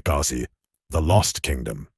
Khali, the Lost Kingdom.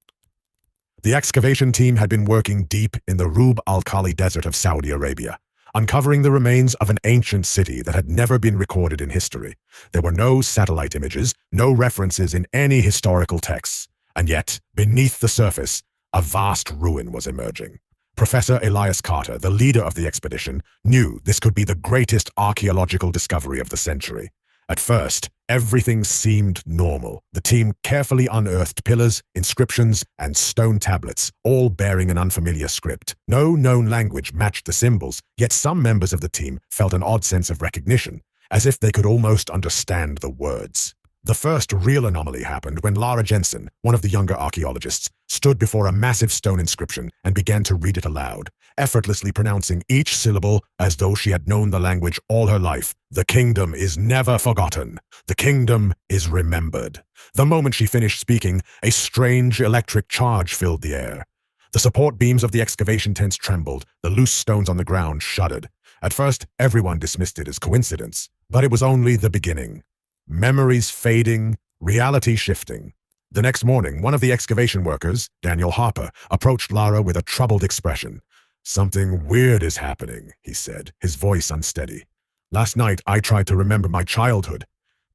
The excavation team had been working deep in the Rub al Khali desert of Saudi Arabia, uncovering the remains of an ancient city that had never been recorded in history. There were no satellite images, no references in any historical texts, and yet, beneath the surface, a vast ruin was emerging. Professor Elias Carter, the leader of the expedition, knew this could be the greatest archaeological discovery of the century. At first, everything seemed normal. The team carefully unearthed pillars, inscriptions, and stone tablets, all bearing an unfamiliar script. No known language matched the symbols, yet some members of the team felt an odd sense of recognition, as if they could almost understand the words. The first real anomaly happened when Lara Jensen, one of the younger archaeologists, stood before a massive stone inscription and began to read it aloud, effortlessly pronouncing each syllable as though she had known the language all her life. The kingdom is never forgotten. The kingdom is remembered. The moment she finished speaking, a strange electric charge filled the air. The support beams of the excavation tents trembled, the loose stones on the ground shuddered. At first, everyone dismissed it as coincidence, but it was only the beginning. Memories fading, reality shifting. The next morning, one of the excavation workers, Daniel Harper, approached Lara with a troubled expression. "Something weird is happening," he said, his voice unsteady. "Last night, I tried to remember my childhood,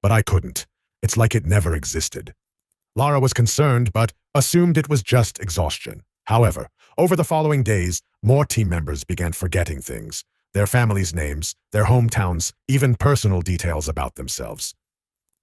but I couldn't. It's like it never existed." Lara was concerned, but assumed it was just exhaustion. However, over the following days, more team members began forgetting things. Their families' names, their hometowns, even personal details about themselves.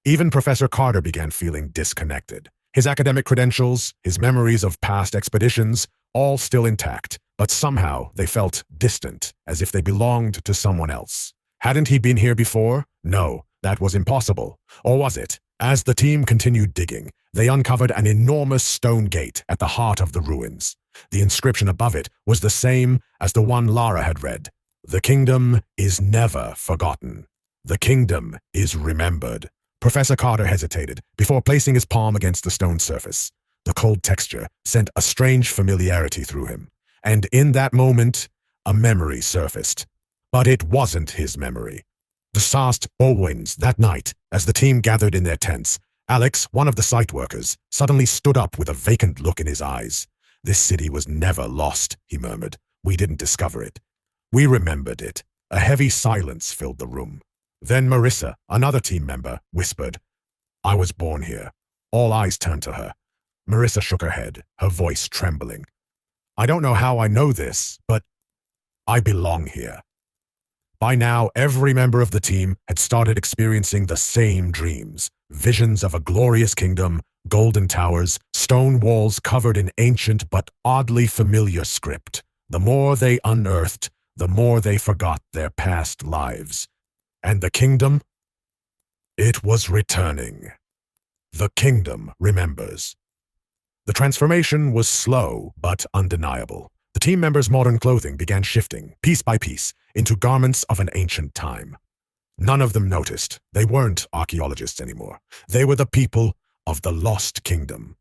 Even Professor Carter began feeling disconnected. His academic credentials, his memories of past expeditions, all still intact, but somehow they felt distant, as if they belonged to someone else. Hadn't he been here before? No, that was impossible. Or was it? As the team continued digging, they uncovered an enormous stone gate at the heart of the ruins. The inscription above it was the same as the one Lara had read. "The kingdom is never forgotten. The kingdom is remembered." Professor Carter hesitated before placing his palm against the stone surface. The cold texture sent a strange familiarity through him, and in that moment, a memory surfaced. But it wasn't his memory. The awakens that night, as the team gathered in their tents, Alex, one of the site workers, suddenly stood up with a vacant look in his eyes. "This city was never lost," he murmured. "We didn't discover it. We remembered it." A heavy silence filled the room. Then Marissa, another team member, whispered, "I was born here." All eyes turned to her. Marissa shook her head, her voice trembling. "I don't know how I know this, but I belong here." By now, every member of the team had started experiencing the same dreams. Visions of a glorious kingdom, golden towers, stone walls covered in ancient but oddly familiar script. The more they unearthed, the more they forgot their past lives. And the kingdom? It was returning. The kingdom remembers. The transformation was slow but undeniable. The team members' modern clothing began shifting, piece by piece, into garments of an ancient time. None of them noticed. They weren't archaeologists anymore. They were the people of the Lost Kingdom.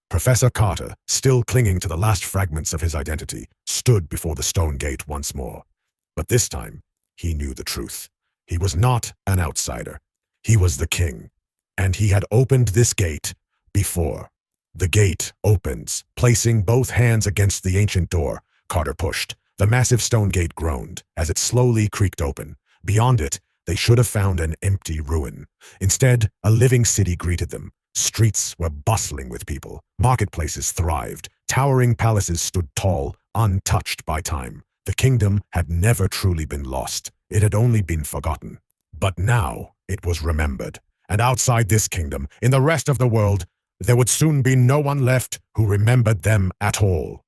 Professor Carter, still clinging to the last fragments of his identity, stood before the stone gate once more. But this time, he knew the truth. He was not an outsider. He was the king, and he had opened this gate before. The gate opens, placing both hands against the ancient door. Carter pushed. The massive stone gate groaned as it slowly creaked open. Beyond it, they should have found an empty ruin. Instead, a living city greeted them. Streets were bustling with people. Marketplaces thrived. Towering palaces stood tall, untouched by time. The kingdom had never truly been lost. It had only been forgotten. But now it was remembered. And outside this kingdom, in the rest of the world, there would soon be no one left who remembered them at all.